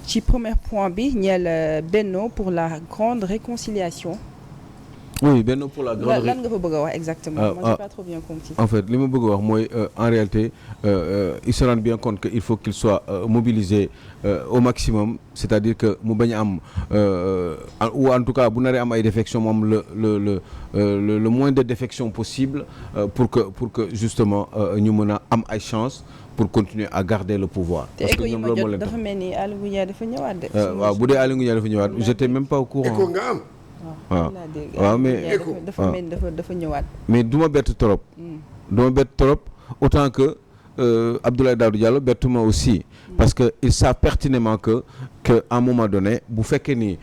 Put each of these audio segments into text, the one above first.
ci premier point bi ñeel Benno pour la grande réconciliation. oui Benno pour la grande lan nga fa bëgg a wax exactement. moi j'ai pas trop bien compris. en fait li ma bëgg a wax mooy en réalité ils se rendent bien compte que il faut qu'ils soient mobilisés au maximum c'est-à-dire que mu bañ a am ou en tout cas bu naree am ay défections moom le moins de défections possible pour que justement ñu mën a am ay chance pour continuer à garder le pouvoir. parce que ñoom loolu moo leen tax te écho yi ma jot dafa mel ni Aly Ngouille Ndiaye dafa ñëwaat de. waaw bu dee Aly Ngouille Ndiaye dafa ñëwaat j'étais même pas au courant. écho nga am. waaw mais dafa mel ni dafa ñëwaat. mais du ma bett trop. du ma bett trop autant que Abdoulaye Daouda Diallo bettuma aussi. parce que ils savent pertinemment que à un moment donné bu fekkee ni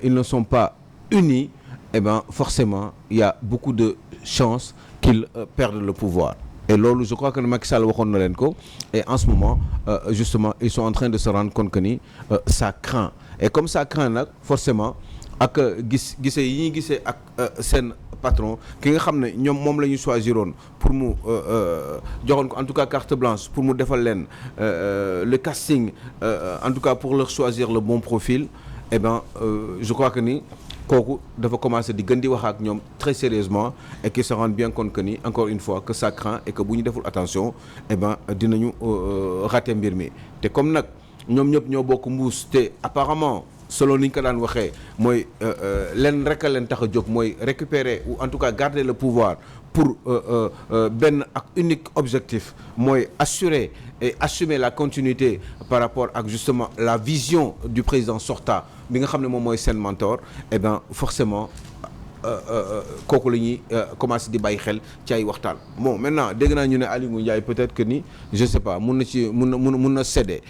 ils ne sont pas unis eh ben forcément il y a beaucoup de chances qu'ils perdent le pouvoir. et loolu je crois que Macky Sall waxoon na leen ko et en ce moment justement ils sont en train de se rendre compte que ni ça craint et comme ça craint nag forcément ak gisee yi ñuy gisee ak seen patron ki nga xam ne ñoom moom la ñu choisiroon pour mu joxoon ko en tout cas carte blanche pour mu defal leen le casting en tout cas pour leur choisir le bon profil eh ben je crois que ni kooku dafa commencer di gën di wax ak ñoom très sérieusement et qu'ils se rendent bien compte que ni encore une fois que ça craint et que bu ñu deful attention eh ben dinañu rater mbir mi te comme nag ñoom ñëpp ñoo bokk mbuus te apparemment selon ni ñu ko daan waxee mooy leen rek a leen tax a jóg mooy récupérer ou en tout cas garder le pouvoir pour benn ak unique objectif mooy assurer et assumer la continuité par rapport ak justement la vision du président sortant bi nga xam ne moom mooy seen mentor et bien forcément kooku la ñuy commencer di bàyyi xel ci ay waxtaan. bon maintenant dégg naa ñu ne Aly Ngouille Ndiaye peut-être que ni je sais pas mun na céder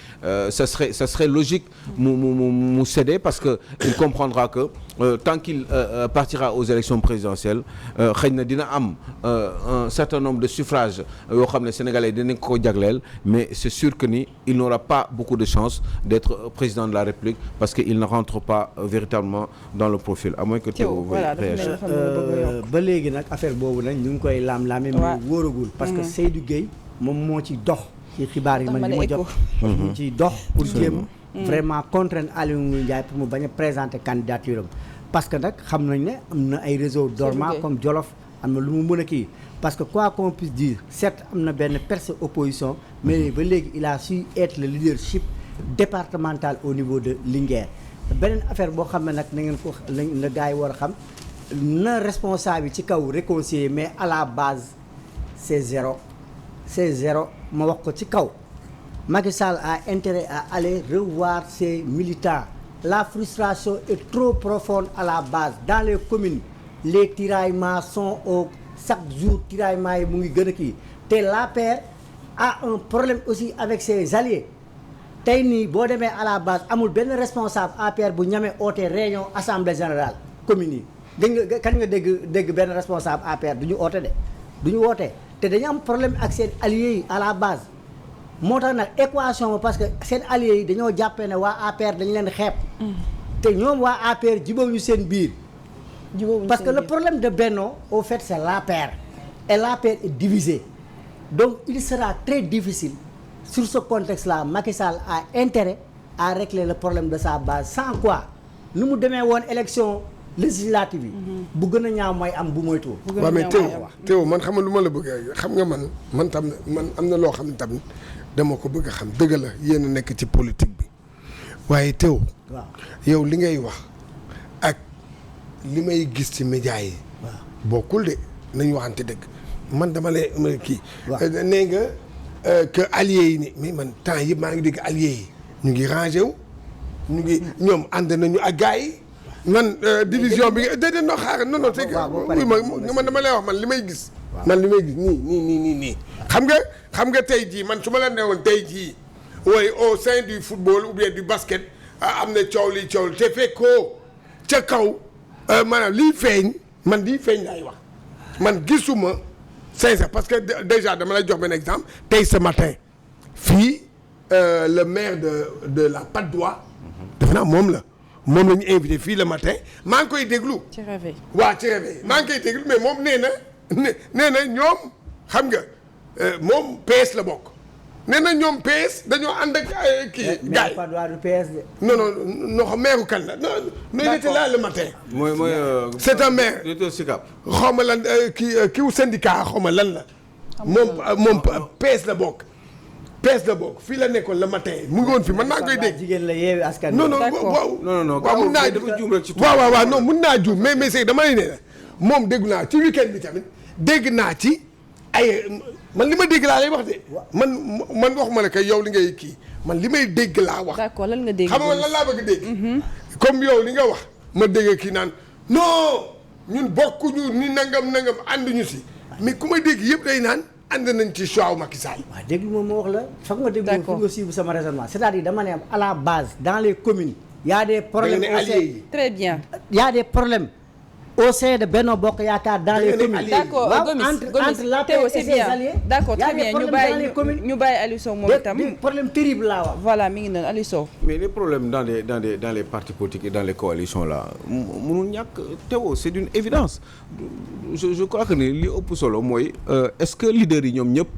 ça serait logique mu céder parce que il comprendra que tant qu'il partira aux élections présidentielles xëy na dina am un certain nombre de suffrages yoo xam ne sénégalais dinañ ko jagleel mais c'est sûr que ni il n'aura pas beaucoup de chance d'être président de la République parce que il ne rentre pas véritablement dans le profil à moins que Théo ba léegi nag affaire boobu nag ñu ngi koy laam-laame mais wóoragul parce que Seydou Gueye moom moo ci dox ci xibaar yi man li ma jot ñu ciy dox pour jéem vraiment contraindre Aly Ngouille Ndiaye pour mu bañ a présenter candidature am parce que nag xam nañ ne am na ay réseaux dormants comme Jolof am na lu mu mën a kii parce que quoi qu'on puisse dire certes am na benn percée opposition mais ba léegi il a su être le leadership départemental au niveau de Linguère beneen affaire boo xam ne nag na ngeen ko la gars yi war a xam na responsable ci kaw réconcilier mais à la base c'est zéro ma wax ko ci kaw Macky Sall a intérêt à aller revoir ses militants la frustration est trop profonde à la base dans les communes les tiraillements sont au chaque jour tiraillements yi mu ngi gën a kii te l'APR a un problème aussi avec ses alliés tey nii boo demee à la base amul benn responsable APR bu ñamee oote réunion assemblée générale communes yi dégg nga kan nga dégg benn responsable APR du ñu oote du ñu woote te dañu am problème ak seen alliés yi à la base moo tax nag équation parce que seen alliés yi dañoo jàppee ne waa APR dañu leen xeeb te ñoom waa APR jubóowuñu seen biir parce que le problème de Benno au fait c'est l'APR et l'APR est divisé donc il sera très difficile sur ce contexte-là Macky Sall a intérêt à régler le problème de sa base sans quoi nu mu demee woon élection législative yi bu gën a ñaaw mooy am bu moytu waaw mais Théo man xam nga lu ma la bëgg xam nga man tam man am na loo xam ne tamit dama ko bëgg a xam dëgg la yéen a nekk ci politique bi waaye Théo waaw yow li ngay wax ak li may gis ci médias yi bokkul de nañ waxante dëgg man dama lay kii nee nga que alliés yi ni mais man temps yëpp maa ngi dégg alliés yi ñu ngi rangé wu ñu ngi ñoom ànd nañu ak gars yi man division bi déedéet noo xaaral non c'est que man dama lay wax man li may gis nii xam nga tey jii man su ma la newoon tey jii wooy au sein du football ou bien du basket am na coow li te fekkoo ca kaw maanaam lii feeñ laay wax man gisuma sincère parce que déjà dama lay jox benn exemple tey ce matin fii le maire de la Patte d'Oie defe naa moom la ñu invité fii le matin maa ngi koy déglu ci réveil maa ngi koy déglu mais moom nee na ñoom xam nga moom PS la bokk nee na ñoom PS dañoo ànd ak kii. gars yi pas droit du PS de. non non maire kan la non il était là le matin. mooy c'est un maire. xaw ma lan kiiw syndicat xaw ma lan la. moom PS la bokk. fii la nekkoon le matin mu ngi woon fi man maa koy dégg. jigéen la yeewi askan non waaw mun naa dafa juum rek ci waaw non mun naa juum mais c'est dama ne la moom dégg naa ci week-end bi tamit dégg naa ci ay man li ma dégg laa lay wax de man waxuma la kay yow li ngay kii man li may dégg laa wax. d'accord lan nga dégg. xam nga lan laa bëgg dégg. comme yow li nga wax ma dégg kii naan non ñun bokkuñu ni nangam ànduñu si mais ku ma dégg yëpp day naan. ànd nañ ci choix Macky Sall. waaw déglu moom ma wax la. foog nga déglu foog nga suivre sama raisonnement c'est-à-dire dama ne à la base dans les communes. y a des problèmes au sein très bien. y a des problèmes au sein de Benno Bokk Yaakaar dans les communes. d'accord entre l'APR et ses alliés. d'accord très bien ñu bàyyi Aliou Sow moom itam. des problèmes terribles laa wax. voilà mi ngi noonu Aliou Sow. mais les problèmes dans les partis politiques et dans les coalitions là mënul ñàkk Théo c'est d'une évidence je crois que ni li ëpp solo mooy est-ce que leaders yi ñoom ñëpp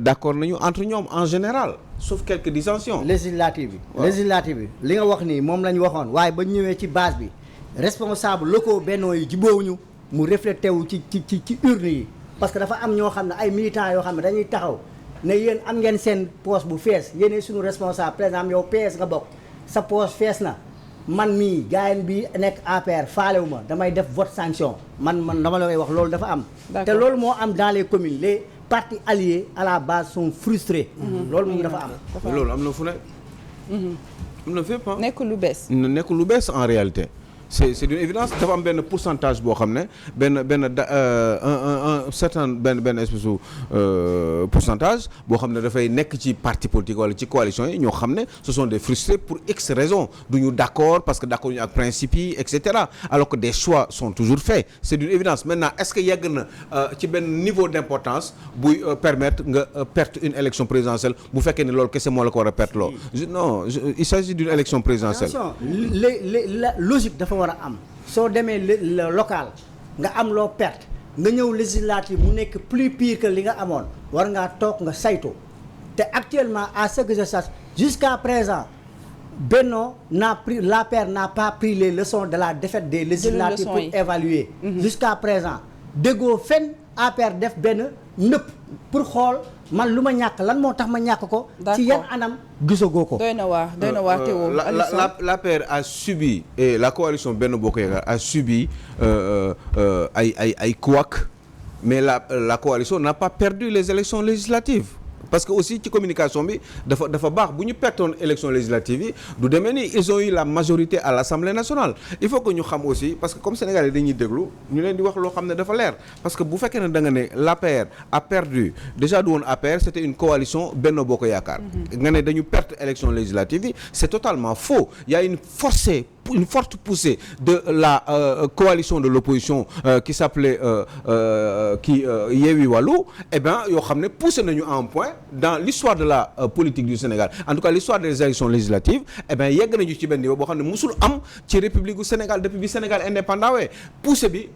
d'accord nañu entre ñoom en général sauf quelques dissensions. législative bi li nga wax nii moom la ñu waxoon waaye ba ñëwee ci base bi responsable locaux Benno yi jubóowuñu mu reflété wu ci urne yi parce que dafa am ñoo xam ne ay militants yoo xam ne dañuy taxaw ne yéen am ngeen seen poste bu fees yéenee suñu responsable par exemple yow PS nga bokk sa poste fees na man mii gaayen bi nekk APR faalewu ma damay def vote sanction man dama la koy wax loolu dafa am te loolu moo am dans les communes les partis alliés à la base sont frustrés loolu moom dafa am loolu am na fu ne am na fépp nekkul lu bees en réalité c'est d'une évidence dafa am benn pourcentage boo xam ne un certain benn espèce pourcentage boo xam ne dafay nekk ci parti politique wala ci coalition yi ñoo xam ne ce sont des frustrés pour X raisons duñu d'accord parce que d'accord ñu ak principe yi et cetera alors que des choix sont toujours faits c'est d'une évidence maintenant est-ce que yegg na ci benn niveau d'importance buy permettre nga perdre une élection présidentielle bu fekkee ne loolu kese moo la ko war a perdre loo non il s'agit d'une élection présidentielle. la logique dafa war a am soo demee le local nga am loo perte nga ñëw législative mu nekk plus pire que li nga amoon war ngaa toog nga saytu te actuellement à ce que je sache jusqu'à présent Benno l'APR n'a pas pris les leçons de la défaite des législatives pour évaluer jusqu'à présent déggoo fenn APR def benn nëpp pour xool man lu ma ñàkk lan moo tax ma ñàkk ko ci yan anam gisagoo ko doy na waar Théo l'APR a subi et la coalition Benno Bokk Yaakaar a subi ay couacs mais la coalition n'a pas perdu les élections législatives parce que aussi ci communication bi dafa baax bu ñu pertoon élection législative yi du demee ni ils ont eu la majorité à l'Assemblée nationale il faut que ñu xam aussi parce que comme Sénégalais dañuy déglu ñu leen di wax loo xam ne dafa leer parce que bu fekkee ne da nga ne l'APR a perdu déjà du woon APR c'était une coalition Benno Bokk Yaakaar nga ne dañu perte élection législative yi c'est totalement faux il y a une forte poussée de la coalition de l'opposition qui s'appelait Yewwi Wallu eh bien yoo xam ne poussé nañu à un point dans l'histoire de la politique du Sénégal en tout cas l'histoire des élections législatives eh bien yegg nañu ci benn niveau boo xam ne musul am ci République du Sénégal depuis bi Sénégal indépendant wee poussé bi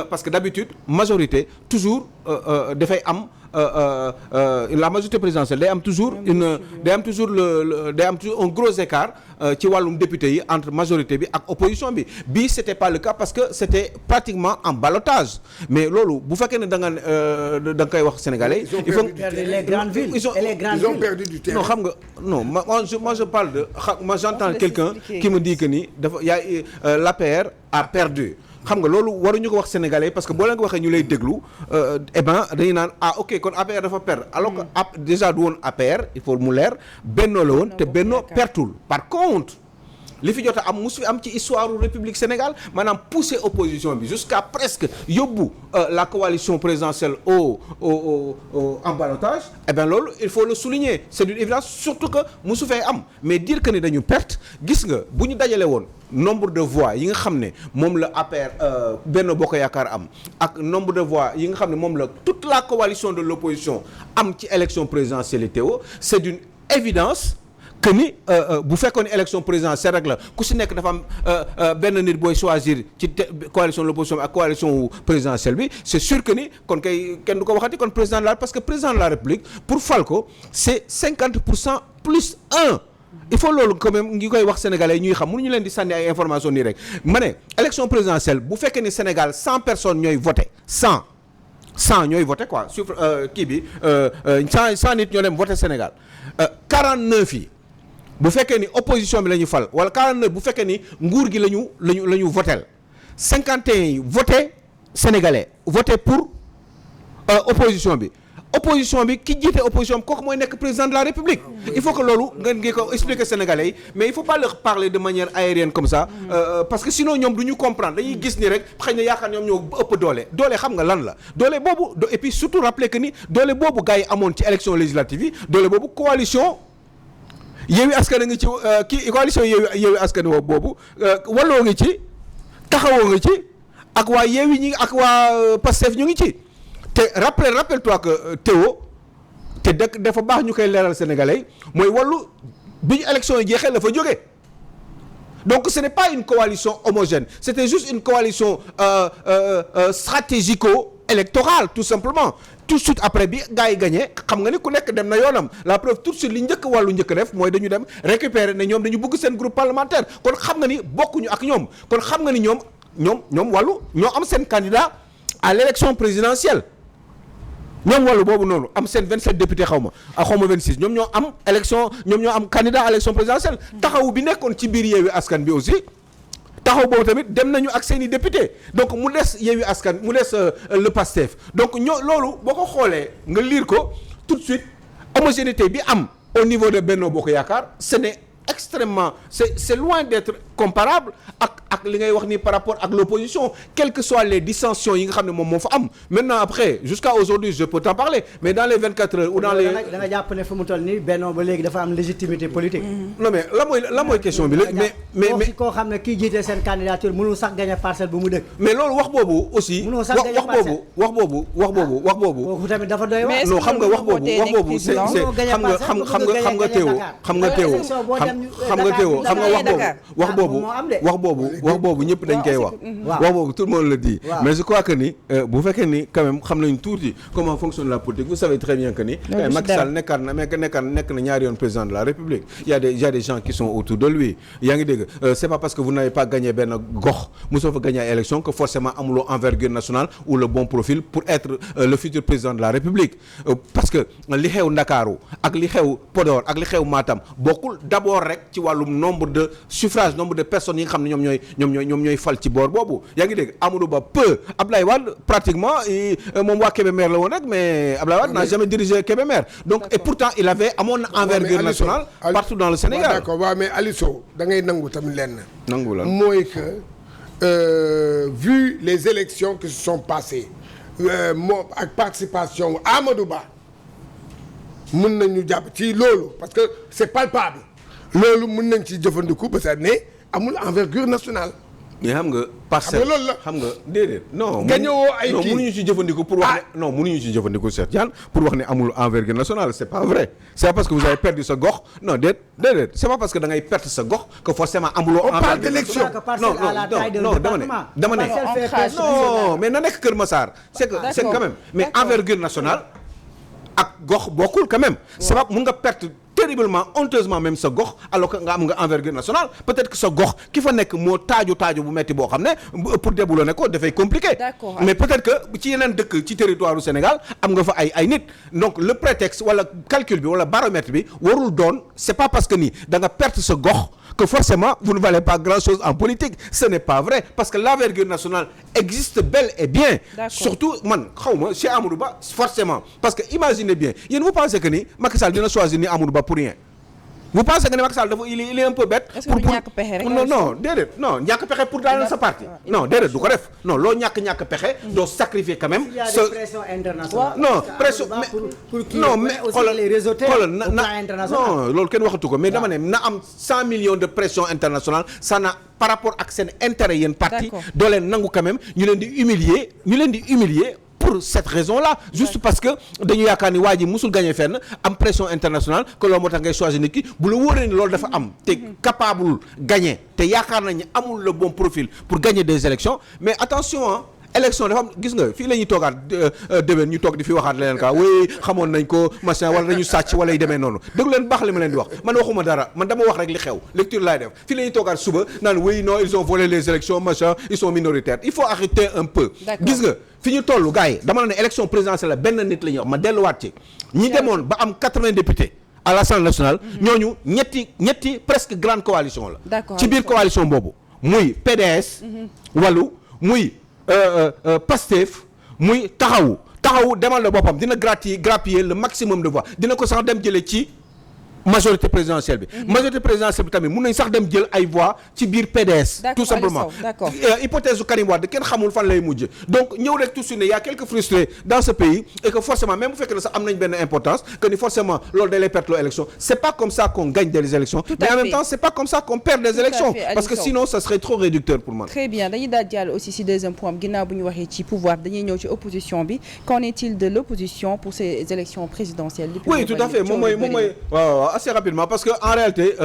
parce que d'habitude majorité toujours dafay am la majorité présidentielle day am toujours un gros écart ci wàllum député yi entre majorité bi ak opposition bi bii c'était pas le cas parce que c'était pratiquement en ballottage mais loolu bu fekkee ne da nga koy wax sénégalais il faut les grandes villes ils ont perdu du terrain non xam nga non moi je parle de moi j'entends quelqu'un qui me dit que ni dafa l'APR a perdu xam nga loolu waruñu ko wax sénégalais parce que boo leen ko waxee ñu lay déglu eh ben dañuy naan ok kon APR dafa perdre alors que déjà du woon APR il faut mu leer Benno la woon te Benno pertul par contre li fi jot a am musu fi am ci histoire u République Sénégal maanaam pousser opposition bi jusqu'à presque yóbbu la coalition présidentielle en ballottage eh bien loolu il faut le souligner c'est d'une évidence surtout que musu fee am mais dire que ni dañu perte gis nga bu ñu dajale woon nombre de voix yi nga xam ne moom la APR Benno Bokk Yaakaar am ak nombre de voix yi nga xam ne moom la toute la coalition de l'opposition am ci élection présidentielle Théo c'est d'une évidence que ni bu fekkoon élection présidentielle rek la ku si nekk dafa am benn nit booy choisir ci coalition de l'opposition ak coalition présidentielle bi c'est sûr que ni kon kay kenn du ko waxati kon président de la parce que président de la République pour fal ko c'est 50% plus 1. il faut loolu quand même ngi koy wax sénégalais ñuy xam mënuñu leen di sànni ay information nii rek ma ne élection présidentielle bu fekkee ni Sénégal 100 personnes ñooy voté 100 ñooy voté quoi sur kii bi 100 nit ñoo dem voté Sénégal 49 yi bu fekkee ni opposition bi la ñu fal wala 49 bu fekkee ni nguur gi la ñu votel 51 yi voté sénégalais voté pour opposition bi ki jiite opposition bi kooku mooy nekk président de la République. il faut que loolu ngeen ngi ko expliquer sénégalais yi mais il faut pas leur parler de manière aérienne comme ça parce que sinon ñoom du ñu comprendre dañuy gis ni rek xëy na yaakaar ñoom ñoo ëpp doole xam nga lan la doole boobu et puis surtout rappeler que ni doole boobu gars yi amoon ci élection législative yi doole boobu coalition Yewwi Askan a ngi ci kii coalition Yewwi Askan boobu Wallu ngi ci Taxawu ngi ci ak waa Yewwi ñi ak waa Pastef ñu ngi ci te rappelle-toi que Théo te dëkk dafa baax ñu koy leeral sénégalais mooy Wallu bi ñu élection yi jeexee la fa jógee donc ce n'est pas une coalition homogène c'était juste une coalition stratégico-électorale tout simplement tout de suite après bi gars yi gagné xam nga ni ku nekk dem na yoonam la preuve tout de suite li njëkk Wallu njëkk def mooy dañu dem récupérer ne ñoom dañu bëgg seen groupe parlementaire kon xam nga ni bokkuñu ak ñoom kon xam nga ni ñoom Wallu ñoo am seen candidat à l'élection présidentielle ñoom Wallu boobu noonu am seen 27 députés xaw ma 26 ñoom ñoo am élection ñoom ñoo am candidat à l'élection présidentielle Taxawu bi nekkoon ci biir Yewwi Askan bi aussi Taxaw boobu tamit dem nañu ak seeni député donc mu des Yewwi Askan mu des le Pastef donc loolu boo ko xoolee nga lire ko tout de suite homogénéité bi am au niveau de Benno Bokk Yaakaar ce n'est extrêmement c'est loin d'être comparable ak li ngay wax ni par rapport ak l'opposition quelles que soient les dissensions yi nga xam ne moom moo fa am maintenant après jusqu'à aujourd'hui je peux t'en parler mais dans les 24 heures ou dans les da nga jàpp ne fu mu toll nii Benno ba léegi dafa am légitimité politique. non mais la mooy question bi léegi mais koo xam ne kii jiite seen candidature mënul sax gagner parcelle bu mu dëkk. mais loolu wax boobu aussi mënul sax gagner parcelle wax boobu kooku tamit dafa doy wax. non xam nga wax boobu c'est wax boobu ñëpp dañ koy wax boobu tout le monde le dit mais je crois que ni bu fekkee ni quand même xam nañ tuuti comment fonctionne la politique vous savez très bien que ni Macky Sall nekk na ñaari yoon président de la République il y a des gens qui sont autour de lui yaa ngi dégg c'est pas parce que vous n'avez pas gagné benn gox mosoo fa gagné ay élection que forcément amuloo envergure nationale ou le bon profil pour être le futur président de la République parce que li xew Ndakaaru ak li xew Podor ak li xew Matam bokkul d'abord rek ci wàllum nombre de suffrages nombre de personnes yi nga xam ne ñoom ñooy fal ci boor boobu yaa ngi dégg Amadou Ba peu Abdoulaye Wade pratiquement moom waa Kébémer la woon rek mais Abdoulaye Wade n'a jamais dirigé Kébémer donc et pourtant il avait amoon envergure nationale partout dans le Sénégal. d'accord waaw mais Aliou Sow da ngay nangu tamit lenn. nangu la mooy que vu les élections qui se sont passées moom ak participation Amadou Ba mën nañu jàpp ci loolu parce que c'est palpable loolu mën nañ ci jëfandiku ba sa ne amul envergure nationale. mais xam nga parcelle xam nga loolu la xam nga déedéet non. gañewoo ay kii mënuñu ci jëfandiku pour wax ne non mënuñu ci jëfandiku Cheikh Tidiane pour wax ne amul envergure nationale c'est pas vrai c'est pas parce que vous avez perdu sa gox non déedéet c'est pas parce que da ngay perdre sa gox que forcément amuloo. on parle d'élection non dama ne non mais na nekk Kër Massar c'est quand même mais envergure nationale ak gox bokkul quand même. c'est pas mun nga perdre terriblement honteusement même sa gox alors que nga am nga envergure nationale peut-être que sa gox ki fa nekk moo taaju bu metti boo xam ne pour déboulonner ko dafay compliqué. D'accord. mais peut-être que ci yeneen dëkk ci territoire du Sénégal am nga fa ay nit donc le prétexte wala calcul bi wala baromètre bi warul doon c'est pas parce que ni da nga perdre sa gox que forcément vous ne valez pas grand-chose en politique ce n'est pas vrai parce que l'envergure nationale existe bel et bien. D'accord. Surtout man xawma chez Amadou Ba forcément parce que imaginez bien yéen vous pensez que ni Macky Sall dina choisir ni Amadou Ba pour rien vous pensez que ni Macky Sall dafa il est un peu bête. est-ce que du ñàkk pexe rek non déedéet non ñàkk pexe pour daaneel sa parti non déedéet du ko def non loo ñàkk pexe doo sacrifier quand même. il y a des pressions internationales. non pression non mais xoolal les réseaux non loolu kenn waxatu ko mais dama ne na am 100 millions de pression internationale ça n'a par rapport ak seen intérêt yéen parti doo leen nangu quand même ñu leen di humilier pour cette raison-là juste parce que dañu yaakaar ni waa ji musul gagné fenn am pression internationale que loolu moo tax ngay choisir nit ki bu la wóoree ni loolu dafa am te capable gagner te yaakaar nañ ne amul le bon profil pour gagner des élections mais attention élection dafa am gis nga fii la ñuy toogaat déwén ñu toog di fi waxaat leneen ka oui xamoon nañ ko machin wala dañu sàcc wala yu demee noonu déglu leen baax li ma leen di wax man waxuma dara man dama wax rek li xew lecture laay def fii la ñuy toogaat suba naan oui non ils ont volé les élections machin ils sont minoritaires il faut arrêter un peu gis nga fi ñu toll gars yi dama la ne élection présidentielle la benn nit la ñuy wax ma delluwaat ci ñi demoon ba am 80 députés à l'Assemblée nationale ñooñu ñetti presque grande coalition la ci biir coalition boobu muy PDS Wallu muy Pastef muy taxawu demal na boppam dina grappiller le maximum de voix dina ko sax dem jëlee ci majorité présidentielle bi majorité présidentielle bi tamit mun nañ sax dem jël ay voix ci biir PDS tout simplement hypothèse u Karim Wade kenn xamul fan lay mujj donc ñëw rek tout de suite ne y a quelques frustrés dans ce pays et que forcément même bu fekkee ne sax am nañ benn importance que ni forcément loolu day lay perdre loo élection c'est pas comme ça qu'on gagne des élections mais en même temps c'est pas comme ça qu'on perd des élections parce que sinon ça serait trop réducteur pour moi. Très bien dañuy daal jàll aussi si deuxième point ginnaaw bu ñu waxee ci pouvoir dañuy ñëw ci opposition bi qu'en est-il de l'opposition pour ces élections présidentielles? Oui tout à fait moom mooy waaw assez rapidement parce que en réalité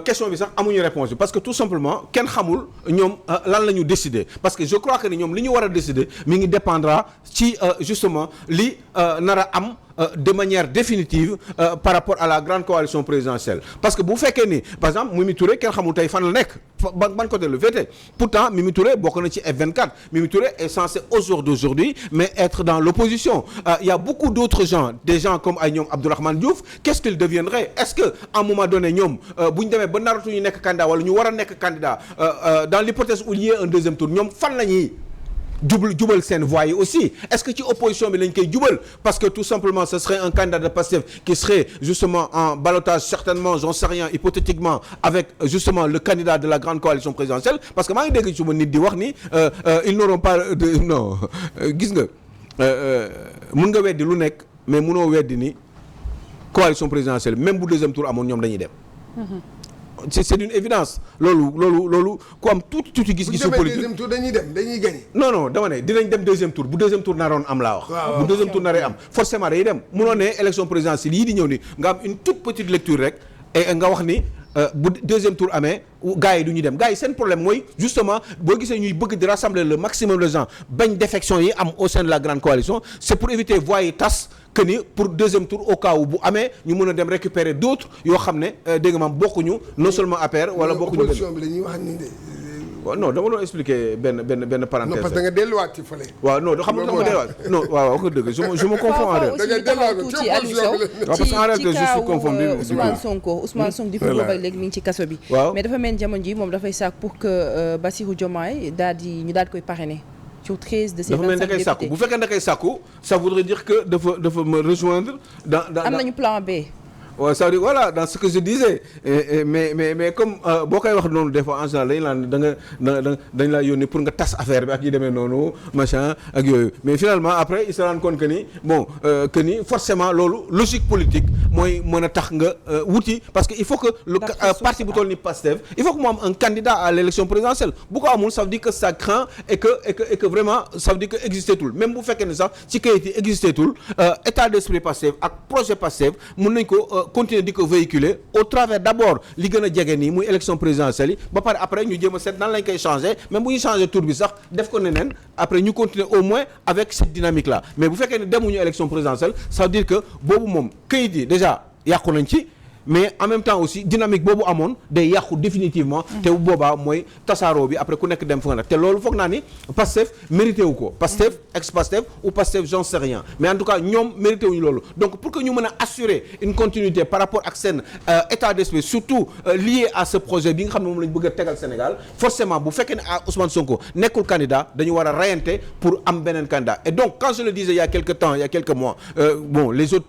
question bi sax amuñu réponse bi parce que tout simplement kenn xamul ñoom lan la ñu décider parce que je crois que ni ñoom li ñu war a décider mi ngi dépendra ci justement li nar a am de manière définitive par rapport à la grande coalition présidentielle parce que bu fekkee ni par exemple Mimi Touré kenn xamul tey fan la nekk ban côté le féete pourtant Mimi Touré bokk na ci F24 Mimi Touré est censé au jour d'aujourd'hui mais être dans l'opposition il y a beaucoup d'autres gens des gens comme ay ñoom Abdourahmane Diouf qu'est-ce qu'ils deviendraient est-ce que à un moment donné ñoom bu ñu demee ba naratuñu nekk candidat wala ñu war a nekk candidat dans l'hypothèse où il y ait un deuxième tour ñoom fan la ñuy jubal seen voix yi aussi est-ce que ci opposition bi lañ koy jubal parce que tout simplement ce serait un candidat de Pastef qui serait justement en ballottage certainement j'en sais rien hypothétiquement avec justement le candidat de la grande coalition présidentielle parce que maa ngi dégg ci ma nit di wax ni ils n'auront pas de non gis nga mën nga weddi lu nekk mais mënoo weddi ni coalition présidentielle même bu deuxième tour amoon ñoom dañuy dem c'est une évidence loolu ku am tuuti gis-gisu politique deuxième tour dañuy gagner. non dama ne dinañ dem deuxième tour bu deuxième tour naroon am laa wax. bu deuxième tour naree am forcément day dem munoo ne élection présidentielle yii di ñëw ni nga am une toute petite lecture rek et nga wax ni bu deuxième tour amee gars yi du ñu dem gars yi seen problème mooy justement boo gisee ñuy bëgg di rassembler le maximum de gens bañ défection yi am au sein de la grande coalition c'est pour éviter voix yi tas que ni pour deuxième tour au cas où bu amee ñu mën a dem récupérer d'autres yoo xam ne dégg nga maam bokkuñu non seulement APR wala bokkuñu. opposition bi la ñuy wax ni de. waaw non dama doon expliquer benn parenthèse. non parce que da nga delluwaat ci fële. waaw non xam nga dama delluwaat non waaw wax dëgg je me confonds en réalité. da nga delluwaat ci Aliou Sow parce que en réalité je suis confondu. Ousmane Sonko di fa booba léegi mi ngi ci kaso bi. waaw mais dafa mel ni jamono ji moom dafay sàkk pour que Bassirou Diomaye ñu daal di koy parrainer. sur 13 de ces 25 députés dafa mel ni da koy sàkku bu fekkee da koy sàkku ça voudrait dire que dafa me rejoindre dans am nañu plan B. waaw ça veut dire voilà dans ce que je disais mais comme boo koy wax noonu des fois en général dañ laa yónni pour nga tas affaire bi ak yi demee noonu machin ak yooyu mais finalement après il se rend compte que ni bon que ni forcément loolu logique politique mooy mën a tax nga wuti parce que il faut que le parti bu toll ni Pastef il faut que mu am un candidat à l'élection présidentielle bu ko amul ça veut dire que ça craint et que vraiment ça veut dire que existé tul même bu fekkee ne sax ci kayit yi existé tul état d'esprit Pastef ak projet Pastef mën nañ ko continuer di ko véhiculer au travers d'abord li gën a jege nii muy élection présidentielle yi ba pare après ñu jéem a seet nan lañ koy changer même bu ñu changer tour bi sax def ko neneen après ñu continuer au moins avec cette dynamique là mais bu fekkee ne demuñu élection présidentielle ça veut dire que boobu moom këyit yi déjà yàqu nañ ci mais en même temps aussi dynamique boobu amoon day yàqu définitivement te bu boobaa mooy tasaaroo bi après ku nekk dem fa nga te loolu foog naa ni Pastef mérité wu ko Pastef ex-Pastef ou Pastef j'en sais rien mais en tout cas ñoom mérité wuñu loolu donc pour que ñu mën a assurer une continuité par rapport ak seen état d'esprit surtout lié à ce projet bi nga xam ne moom la ñu bëgg a tegal Sénégal forcément bu fekkee ne Ousmane Sonko nekkul candidat dañu war a rayante pour am beneen candidat et donc quand je le disais il y a quelque temps il y a quelques mois bon les autres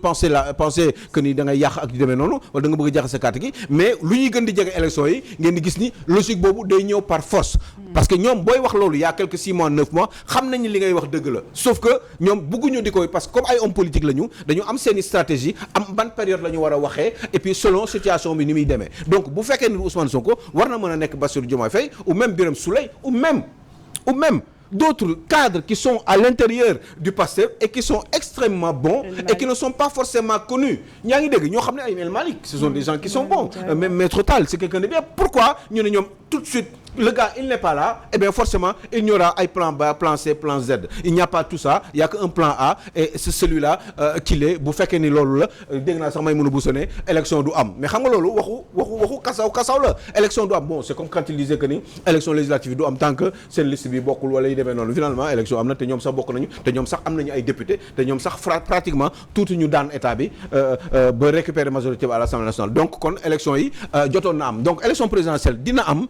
pensaient que ni da ngay yàq ak yu demee noonu da nga bëgg a jaxase carte gi mais lu ñuy gën di jege élection yi ngeen di gis ni logique boobu day ñëw par force parce que ñoom booy wax loolu il y a quelques 6 mois 9 mois xam nañu li ngay wax dëgg la sauf que ñoom bëgguñu di koy parce que comme ay hommes politiques la ñu dañu am seeni stratégie am ban période la ñu war a waxee et puis selon situation bi ni muy demee donc bu fekkee ni Ousmane Sonko war na mën a nekk Bassirou Diomaye Faye ou même Birame Souleye ou même d'autres cadres qui sont à l'intérieur du PASTEF et qui sont extrêmement bons et qui ne sont pas forcément connus. ñaa ngi dégg ñoo xam ne ay El Malick ce sont des gens qui sont bons. Même Maître Tall c'est quelqu'un de bien. Pourquoi ñu ne ñoom tout de suite le gars il n'est pas là, et bien forcément il y aura ay plan B, plan C, plan Z. Il n'y a pas tout ça, il y a qu'un plan A et c'est celui-là qu'il est. Bu fekkee ni loolu la dégg naa sax may mën a bu sonné élection du am mais xam nga loolu waxu kasaw la élection du am. Bon c'est comme quand il disait que ni élection législative du am tant que seen liste bi bokkul wala yu demee noonu. Finalement élection am na te ñoom sax bokk nañu te ñoom sax am nañu ay députés te ñoom sax pratiquement tuuti ñu daan état bi ba récupérer majorité bi à l'Assemblée nationale. Donc kon élection yi jotoon na am. Donc élection présidentielle dina am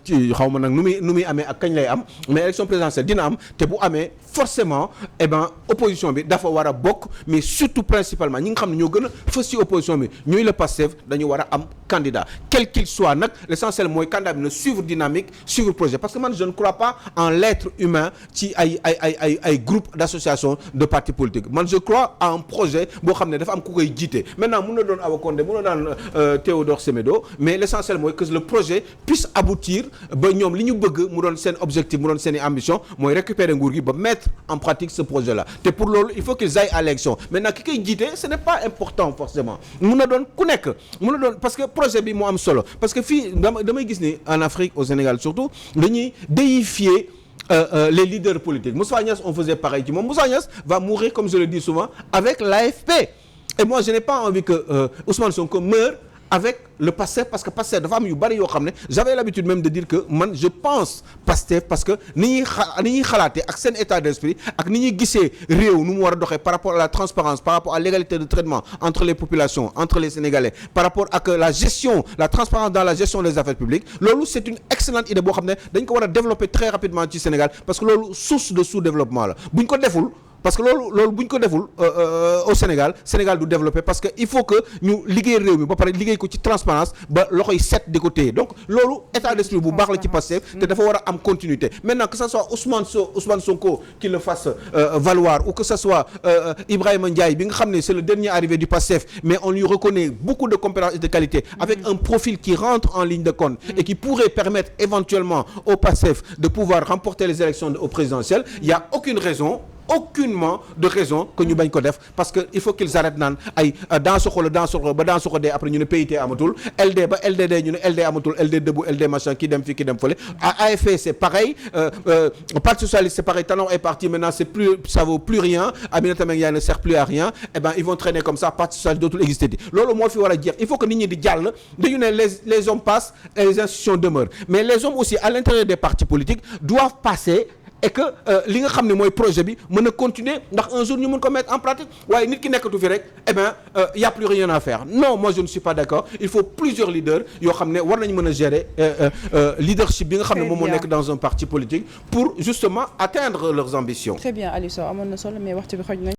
ci xaw ma nag nu muy amee ak kañ lay am mais élection présidentielle dina am te bu amee forcément eh ben opposition bi dafa war a bokk mais surtout principalement ñi nga xam ne ñoo gën a fës ci opposition bi ñooy le Pastef dañu war a am candidat quel qu'il soit nag l'essentiel mooy candidat bi na suivre dynamique suivre projet parce que man je ne crois pas en l'être humain ci ay groupe d'association de partis politiques man je crois à un projet boo xam ne dafa am ku koy jiite maintenant mun na doon Awa Condé mun na daan Théodore Semedo mais l'essentiel mooy que le projet puisse aboutir ba ñoom li ñu bëgg mu doon seen objectif mu doon seen i ambition mooy récupérer nguur gi ba mettre en pratique ce projet là te pour loolu il faut qu'ils aillent à l'élection maintenant ki koy jiite ce n'est pas important forcément mun na doon ku nekk mun na doon parce que projet bi moo am solo parce que fii damay gis ni en Afrique au Sénégal surtout dañuy déifier les leaders politiques. Moussa Niasse on faisait pareil ci moom Moussa Niasse va mourir comme je le dis souvent avec l'AFP et moi je n'ai pas envie que Ousmane Sonko meure avec le Pastef parce que Pastef dafa am yu bari yoo xam ne j'avais l'habitude même de dire que man je pense Pastef parce que ni ñuy xalaatee ak seen état d'esprit ak ni ñuy gisee réew nu mu war a doxee par rapport à la transparence par rapport à l'égalité de traitement entre les populations entre les Sénégalais par rapport ak la gestion la transparence dans la gestion des affaires publiques loolu c'est une excellente idée boo xam ne dañ ko war a développer très rapidement ci Sénégal parce que loolu source de sous-développement la buñ ko deful parce que loolu bu ñu ko deful au Sénégal du développé parce que il faut que ñu liggéey réew mi ba pare liggéey ko ci transparence ba loxoy set di ko téye donc loolu état d'esprit bu baax la ci Pastef te dafa war a am continuité maintenant que ça soit Ousmane Sonko qui le fasse valoir ou que ça soit Ibrahima Ndiaye bi nga xam ne c'est le dernier arrivé du Pastef mais on lui reconnaît beaucoup de compétences et de qualités avec un profil qui rentre en ligne de compte et qui pourrait permettre éventuellement au Pastef de pouvoir remporter les élections au présidentielles il y a aucunement de raison que ñu bañ ko def parce que il faut qu'ils arrêtent naan ay dans soxla ba dans soxla dee après ñu ne PIT amatul LD ba LDD ñu ne LD amatul LD debout LD machin ki dem fii ki dem fële AFP c'est pareil Parti socialiste c'est pareil Talon est parti maintenant ça vaut plus rien Aminata Mbengue ne sert plus à rien et ben ils vont traîner comme ça Parti socialiste dootul exister di loolu moo fi war a jeex il faut que nit ñi di jàll dañu ne les hommes passent et les institutions demeurent mais les hommes aussi à l'intérieur des partis politiques doivent passer et que li nga xam ne mooy projet bi mën a continuer ndax un jour ñu mën ko mettre en pratique waaye nit ki nekkatu fi rek eh ben y a plus rien à faire non moi je ne suis pas d'accord il faut plusieurs leaders yoo xam ne war nañu mën a gérer leadership bi nga xam ne moom moo nekk dans un parti politique pour justement atteindre leurs ambitions. Très bien Aliou Sow amoon na solo mais waxtu bi xoj nañ